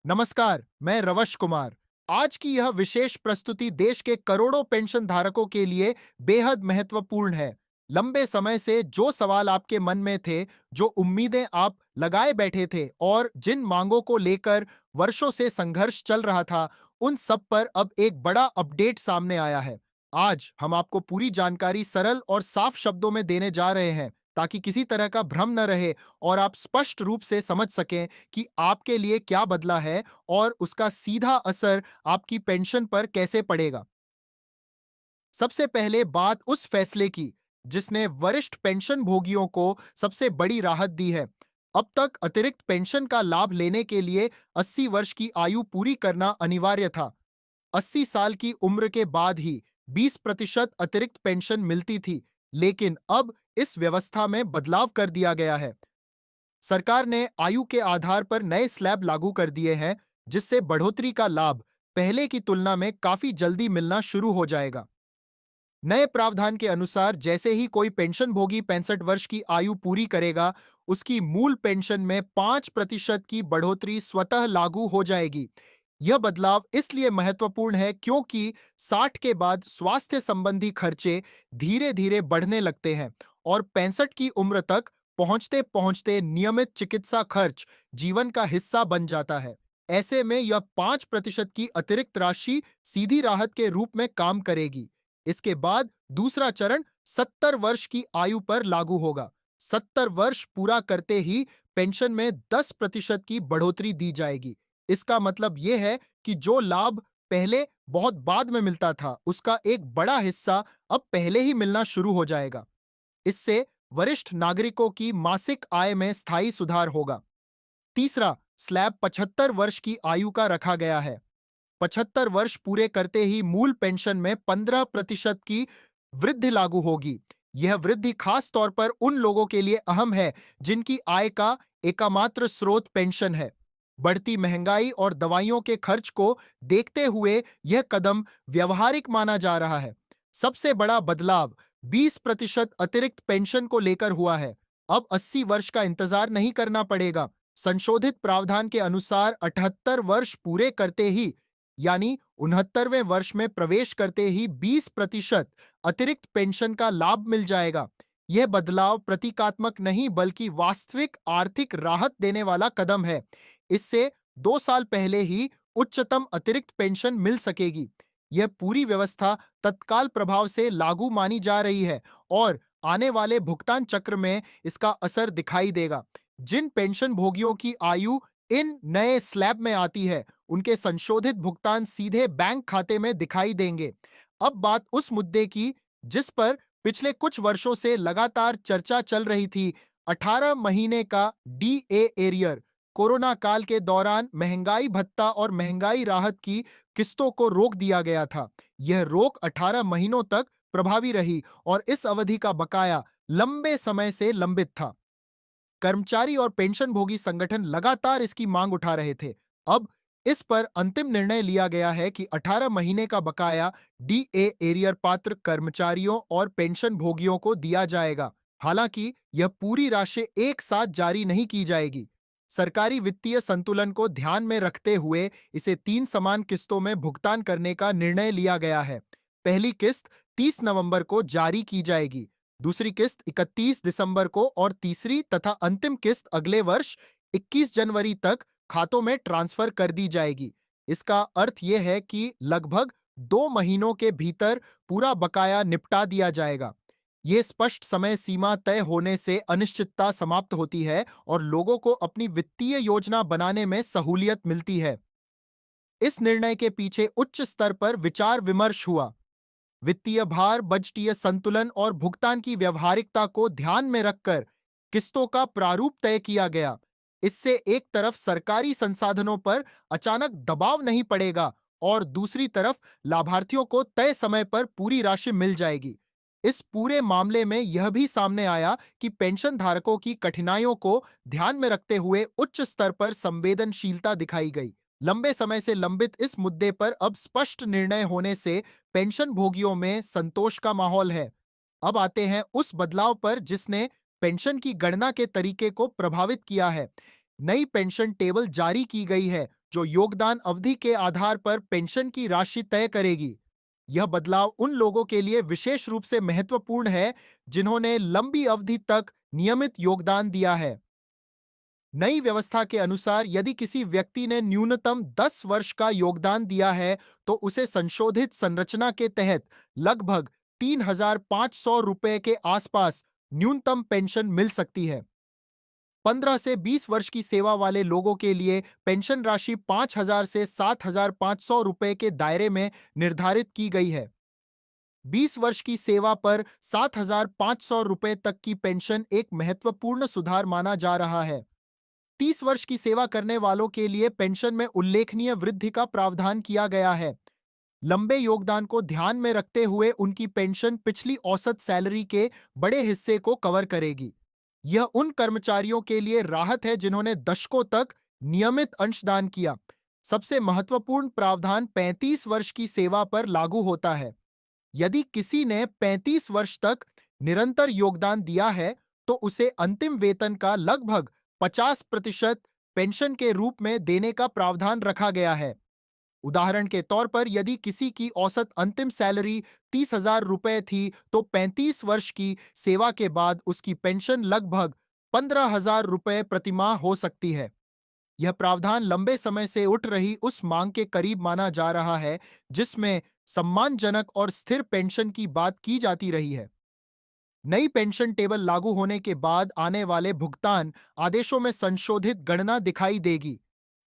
नमस्कार, मैं रवश कुमार। आज की यह विशेष प्रस्तुति देश के करोड़ों पेंशन धारकों के लिए बेहद महत्वपूर्ण है। लंबे समय से जो सवाल आपके मन में थे, जो उम्मीदें आप लगाए बैठे थे और जिन मांगों को लेकर वर्षों से संघर्ष चल रहा था, उन सब पर अब एक बड़ा अपडेट सामने आया है। आज हम आपको पूरी जानकारी सरल और साफ शब्दों में देने जा रहे हैं, ताकि किसी तरह का भ्रम न रहे और आप स्पष्ट रूप से समझ सकें कि आपके लिए क्या बदला है और उसका सीधा असर आपकी पेंशन पर कैसे पड़ेगा। सबसे पहले बात उस फैसले की जिसने वरिष्ठ पेंशन भोगियों को सबसे बड़ी राहत दी है। अब तक अतिरिक्त पेंशन का लाभ लेने के लिए 80 वर्ष की आयु पूरी करना अनिवार्य था। 80 साल की उम्र के बाद ही 20% अतिरिक्त पेंशन मिलती थी, लेकिन अब इस व्यवस्था में बदलाव कर दिया गया है। सरकार ने आयु के आधार पर नए स्लैब लागू कर दिए हैं, जिससे बढ़ोतरी का लाभ पहले की तुलना में काफी जल्दी मिलना शुरू हो जाएगा। नए प्रावधान के अनुसार जैसे ही कोई पेंशनभोगी 65 वर्ष की आयु पूरी करेगा, उसकी मूल पेंशन में 5% की बढ़ोतरी स्वतः लागू हो जाएगी। यह बदलाव इसलिए महत्वपूर्ण है क्योंकि 60 के बाद स्वास्थ्य संबंधी खर्चे धीरे धीरे बढ़ने लगते हैं और 65 की उम्र तक पहुंचते पहुंचते नियमित चिकित्सा खर्च जीवन का हिस्सा बन जाता है। ऐसे में यह 5% की अतिरिक्त राशि सीधी राहत के रूप में काम करेगी। इसके बाद दूसरा चरण 70 वर्ष की आयु पर लागू होगा। 70 वर्ष पूरा करते ही पेंशन में 10% की बढ़ोतरी दी जाएगी। इसका मतलब यह है कि जो लाभ पहले बहुत बाद में मिलता था, उसका एक बड़ा हिस्सा अब पहले ही मिलना शुरू हो जाएगा। इससे वरिष्ठ नागरिकों की मासिक आय में स्थायी सुधार होगा। तीसरा स्लैब 75 वर्ष की आयु का रखा गया है। 75 वर्ष पूरे करते ही मूल पेंशन में 15% की वृद्धि लागू होगी। यह वृद्धि खास तौर पर उन लोगों के लिए अहम है जिनकी आय का एकमात्र स्रोत पेंशन है। बढ़ती महंगाई और दवाइयों के खर्च को देखते हुए यह कदम व्यवहारिक माना जा रहा है। सबसे बड़ा बदलाव 20% अतिरिक्त पेंशन को लेकर हुआ है। अब 80 वर्ष का इंतजार नहीं करना पड़ेगा। संशोधित प्रावधान के अनुसार 78 वर्ष पूरे करते ही, यानी 69वें वर्ष में प्रवेश करते ही 20% अतिरिक्त पेंशन का लाभ मिल जाएगा। यह बदलाव प्रतीकात्मक नहीं बल्कि वास्तविक आर्थिक राहत देने वाला कदम है। इससे 2 साल पहले ही उच्चतम अतिरिक्त पेंशन मिल सकेगी। यह पूरी व्यवस्था तत्काल प्रभाव से लागू मानी जा रही है और आने वाले भुगतान चक्र में इसका असर दिखाई देगा। जिन पेंशन भोगियों की आयु इन नए स्लैब में आती है, उनके संशोधित भुगतान सीधे बैंक खाते में दिखाई देंगे। अब बात उस मुद्दे की जिस पर पिछले कुछ वर्षों से लगातार चर्चा चल रही थी, 18 महीने का डीए एरियर। कोरोना काल के दौरान महंगाई भत्ता और महंगाई राहत की किस्तों को रोक दिया गया था। यह रोक 18 महीनों तक प्रभावी रही और इस अवधि का बकाया लंबे समय से लंबित था। कर्मचारी और पेंशनभोगी संगठन लगातार इसकी मांग उठा रहे थे। अब इस पर अंतिम निर्णय लिया गया है कि 18 महीने का बकाया डीए एरियर पात्र कर्मचारियों और पेंशनभोगियों को दिया जाएगा। हालांकि यह पूरी राशि एक साथ जारी नहीं की जाएगी। सरकारी वित्तीय संतुलन को ध्यान में रखते हुए इसे 3 समान किस्तों में भुगतान करने का निर्णय लिया गया है। पहली किस्त 30 नवंबर को जारी की जाएगी, दूसरी किस्त 31 दिसंबर को और तीसरी तथा अंतिम किस्त अगले वर्ष 21 जनवरी तक खातों में ट्रांसफर कर दी जाएगी। इसका अर्थ यह है कि लगभग 2 महीनों के भीतर पूरा बकाया निपटा दिया जाएगा। यह स्पष्ट समय सीमा तय होने से अनिश्चितता समाप्त होती है और लोगों को अपनी वित्तीय योजना बनाने में सहूलियत मिलती है। इस निर्णय के पीछे उच्च स्तर पर विचार विमर्श हुआ। वित्तीय भार, बजटीय संतुलन और भुगतान की व्यवहारिकता को ध्यान में रखकर किस्तों का प्रारूप तय किया गया। इससे एक तरफ सरकारी संसाधनों पर अचानक दबाव नहीं पड़ेगा और दूसरी तरफ लाभार्थियों को तय समय पर पूरी राशि मिल जाएगी। इस पूरे मामले में यह भी सामने आया कि पेंशन धारकों की कठिनाइयों को ध्यान में रखते हुए उच्च स्तर पर संवेदनशीलता दिखाई गई। लंबे समय से लंबित इस मुद्दे पर अब स्पष्ट निर्णय होने से पेंशन भोगियों में संतोष का माहौल है। अब आते हैं उस बदलाव पर जिसने पेंशन की गणना के तरीके को प्रभावित किया है। नई पेंशन टेबल जारी की गई है जो योगदान अवधि के आधार पर पेंशन की राशि तय करेगी। यह बदलाव उन लोगों के लिए विशेष रूप से महत्वपूर्ण है जिन्होंने लंबी अवधि तक नियमित योगदान दिया है। नई व्यवस्था के अनुसार यदि किसी व्यक्ति ने न्यूनतम 10 वर्ष का योगदान दिया है तो उसे संशोधित संरचना के तहत लगभग 3,500 रुपए के आसपास न्यूनतम पेंशन मिल सकती है। 15 से 20 वर्ष की सेवा वाले लोगों के लिए पेंशन राशि 5,000 से 7,500 रुपए के दायरे में निर्धारित की गई है। 20 वर्ष की सेवा पर 7,500 रुपए तक की पेंशन एक महत्वपूर्ण सुधार माना जा रहा है। 30 वर्ष की सेवा करने वालों के लिए पेंशन में उल्लेखनीय वृद्धि का प्रावधान किया गया है। लंबे योगदान को ध्यान में रखते हुए उनकी पेंशन पिछली औसत सैलरी के बड़े हिस्से को कवर करेगी। यह उन कर्मचारियों के लिए राहत है जिन्होंने दशकों तक नियमित अंशदान किया। सबसे महत्वपूर्ण प्रावधान 35 वर्ष की सेवा पर लागू होता है। यदि किसी ने 35 वर्ष तक निरंतर योगदान दिया है तो उसे अंतिम वेतन का लगभग 50% पेंशन के रूप में देने का प्रावधान रखा गया है। उदाहरण के तौर पर यदि किसी की औसत अंतिम सैलरी 30,000 रुपए थी तो 35 वर्ष की सेवा के बाद उसकी पेंशन लगभग 15,000 रुपए प्रतिमाह हो सकती है। यह प्रावधान लंबे समय से उठ रही उस मांग के करीब माना जा रहा है जिसमें सम्मानजनक और स्थिर पेंशन की बात की जाती रही है। नई पेंशन टेबल लागू होने के बाद आने वाले भुगतान आदेशों में संशोधित गणना दिखाई देगी।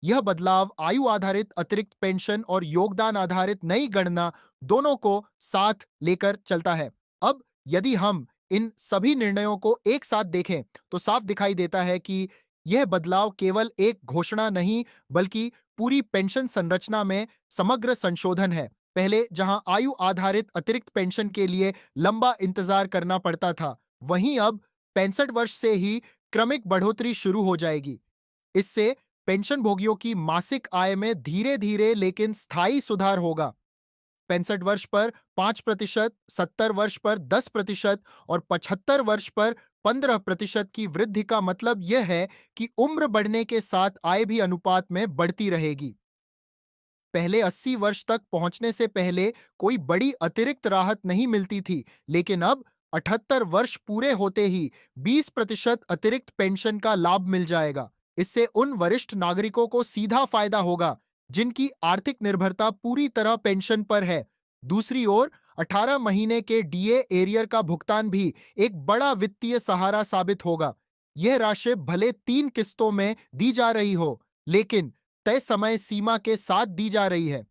यह बदलाव आयु आधारित अतिरिक्त पेंशन और योगदान आधारित नई गणना दोनों को साथ लेकर चलता है। अब यदि हम इन सभी निर्णयों को एक साथ देखें तो साफ दिखाई देता है कि यह बदलाव केवल एक घोषणा नहीं बल्कि पूरी पेंशन संरचना में समग्र संशोधन है। पहले जहां आयु आधारित अतिरिक्त पेंशन के लिए लंबा इंतजार करना पड़ता था, वहीं अब 65 वर्ष से ही क्रमिक बढ़ोतरी शुरू हो जाएगी। इससे पेंशन भोगियों की मासिक आय में धीरे धीरे लेकिन स्थायी सुधार होगा। 65 वर्ष पर 5%, 70 वर्ष पर 10% और 75 वर्ष पर 15% की वृद्धि का मतलब यह है कि उम्र बढ़ने के साथ आय भी अनुपात में बढ़ती रहेगी। पहले 80 वर्ष तक पहुंचने से पहले कोई बड़ी अतिरिक्त राहत नहीं मिलती थी, लेकिन अब 78 वर्ष पूरे होते ही 20% अतिरिक्त पेंशन का लाभ मिल जाएगा। इससे उन वरिष्ठ नागरिकों को सीधा फायदा होगा जिनकी आर्थिक निर्भरता पूरी तरह पेंशन पर है। दूसरी ओर 18 महीने के डीए एरियर का भुगतान भी एक बड़ा वित्तीय सहारा साबित होगा। यह राशि भले 3 किस्तों में दी जा रही हो, लेकिन तय समय सीमा के साथ दी जा रही है।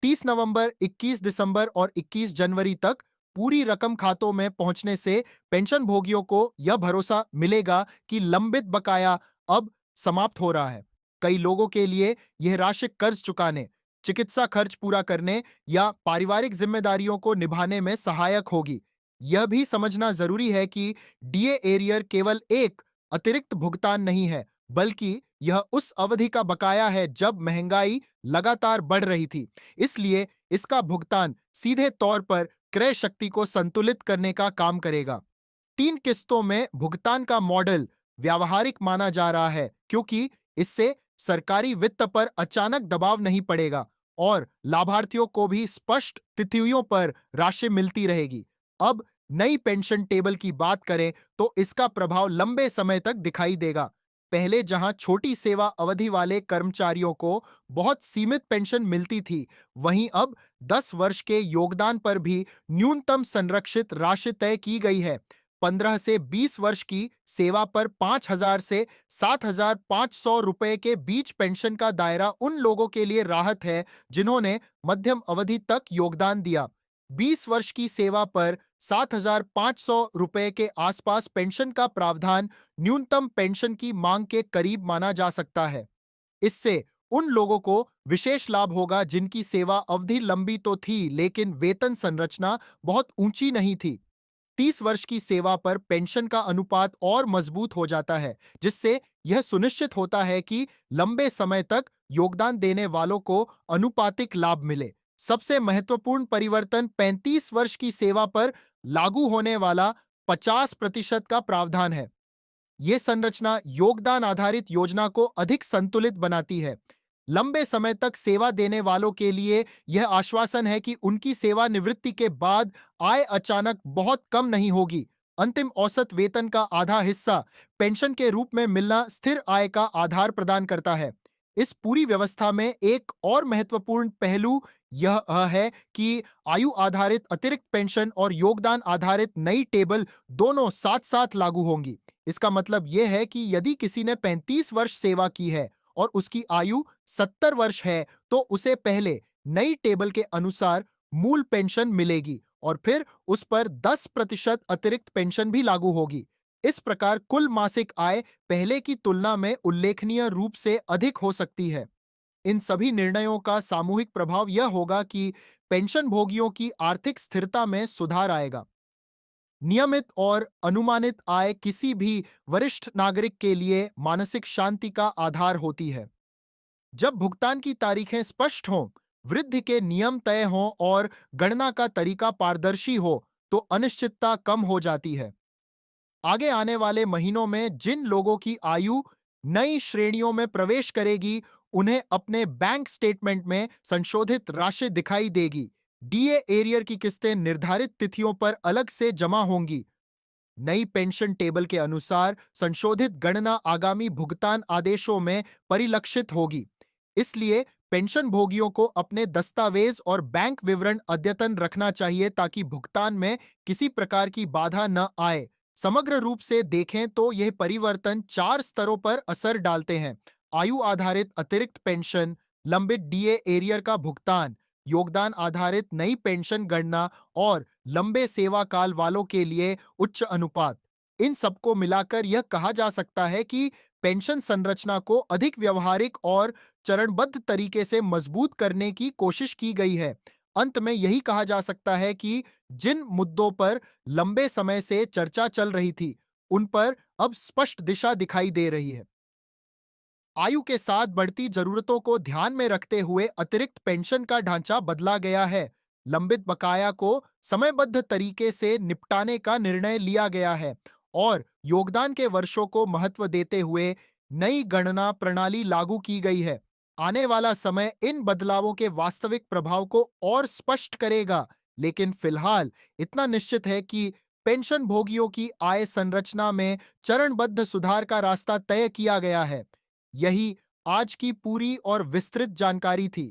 30 नवंबर, 21 दिसंबर और 21 जनवरी तक पूरी रकम खातों में पहुंचने से पेंशन भोगियों को यह भरोसा मिलेगा कि लंबित बकाया अब समाप्त हो रहा है। कई लोगों के लिए यह राशि कर्ज चुकाने, चिकित्सा खर्च पूरा करने या पारिवारिक जिम्मेदारियों को निभाने में सहायक होगी। यह भी समझना जरूरी है कि डीए एरियर केवल एक अतिरिक्त भुगतान नहीं है, बल्कि यह उस अवधि का बकाया है जब महंगाई लगातार बढ़ रही थी। इसलिए इसका भुगतान सीधे तौर पर क्रय शक्ति को संतुलित करने का काम करेगा। 3 किस्तों में भुगतान का मॉडल व्यावहारिक माना जा रहा है क्योंकि इससे सरकारी वित्त पर अचानक दबाव नहीं पड़ेगा और लाभार्थियों को भी स्पष्ट तिथियों पर राशि मिलती रहेगी। अब नई पेंशन टेबल की बात करें तो इसका प्रभाव लंबे समय तक दिखाई देगा। पहले जहां छोटी सेवा अवधि वाले कर्मचारियों को बहुत सीमित पेंशन मिलती थी, वहीं अब 10 वर्ष के योगदान पर भी न्यूनतम संरक्षित राशि तय की गई है। 15 से 20 वर्ष की सेवा पर 5,000 से 7,500 रुपए के बीच पेंशन का दायरा उन लोगों के लिए राहत है जिन्होंने मध्यम अवधि तक योगदान दिया। 20 वर्ष की सेवा पर 7,500 रुपए के आसपास पेंशन का प्रावधान न्यूनतम पेंशन की मांग के करीब माना जा सकता है। इससे उन लोगों को विशेष लाभ होगा जिनकी सेवा अवधि लंबी तो थी लेकिन वेतन संरचना बहुत ऊंची नहीं थी। 30 वर्ष की सेवा पर पेंशन का अनुपात और मजबूत हो जाता है, जिससे यह सुनिश्चित होता है कि लंबे समय तक योगदान देने वालों को अनुपातिक लाभ मिले। सबसे महत्वपूर्ण परिवर्तन 35 वर्ष की सेवा पर लागू होने वाला 50% का प्रावधान है। यह संरचना योगदान आधारित योजना को अधिक संतुलित बनाती है। लंबे समय तक सेवा देने वालों के लिए यह आश्वासन है कि उनकी सेवानिवृत्ति के बाद आय अचानक बहुत कम नहीं होगी। अंतिम औसत वेतन का आधा हिस्सा पेंशन के रूप में मिलना स्थिर आय का आधार प्रदान करता है। इस पूरी व्यवस्था में एक और महत्वपूर्ण पहलू यह है कि आयु आधारित अतिरिक्त पेंशन और योगदान आधारित नई टेबल दोनों साथ साथ लागू होंगी। इसका मतलब यह है कि यदि किसी ने 35 वर्ष सेवा की है और उसकी आयु 70 वर्ष है, तो उसे पहले नई टेबल के अनुसार मूल पेंशन मिलेगी और फिर उस पर 10% अतिरिक्त पेंशन भी लागू होगी। इस प्रकार कुल मासिक आय पहले की तुलना में उल्लेखनीय रूप से अधिक हो सकती है। इन सभी निर्णयों का सामूहिक प्रभाव यह होगा कि पेंशन भोगियों की आर्थिक स्थिरता में सुधार आएगा। नियमित और अनुमानित आय किसी भी वरिष्ठ नागरिक के लिए मानसिक शांति का आधार होती है। जब भुगतान की तारीखें स्पष्ट हों, वृद्धि के नियम तय हों और गणना का तरीका पारदर्शी हो, तो अनिश्चितता कम हो जाती है। आगे आने वाले महीनों में जिन लोगों की आयु नई श्रेणियों में प्रवेश करेगी, उन्हें अपने बैंक स्टेटमेंट में संशोधित राशि दिखाई देगी। डीए एरियर की किस्तें निर्धारित तिथियों पर अलग से जमा होंगी। नई पेंशन टेबल के अनुसार संशोधित गणना आगामी भुगतान आदेशों में परिलक्षित होगी। इसलिए पेंशन भोगियों को अपने दस्तावेज और बैंक विवरण अद्यतन रखना चाहिए ताकि भुगतान में किसी प्रकार की बाधा न आए। समग्र रूप से देखें तो यह परिवर्तन 4 स्तरों पर असर डालते हैं: आयु आधारित अतिरिक्त पेंशन, लंबित डीए एरियर का भुगतान, योगदान आधारित नई पेंशन गणना और लंबे सेवा काल वालों के लिए उच्च अनुपात। इन सबको मिलाकर यह कहा जा सकता है कि पेंशन संरचना को अधिक व्यवहारिक और चरणबद्ध तरीके से मजबूत करने की कोशिश की गई है। अंत में यही कहा जा सकता है कि जिन मुद्दों पर लंबे समय से चर्चा चल रही थी, उन पर अब स्पष्ट दिशा दिखाई दे रही है। आयु के साथ बढ़ती जरूरतों को ध्यान में रखते हुए अतिरिक्त पेंशन का ढांचा बदला गया है। लंबित बकाया को समयबद्ध तरीके से निपटाने का निर्णय लिया गया है और योगदान के वर्षों को महत्व देते हुए नई गणना प्रणाली लागू की गई है। आने वाला समय इन बदलावों के वास्तविक प्रभाव को और स्पष्ट करेगा, लेकिन फिलहाल इतना निश्चित है कि पेंशन भोगियों की आय संरचना में चरणबद्ध सुधार का रास्ता तय किया गया है। यही आज की पूरी और विस्तृत जानकारी थी।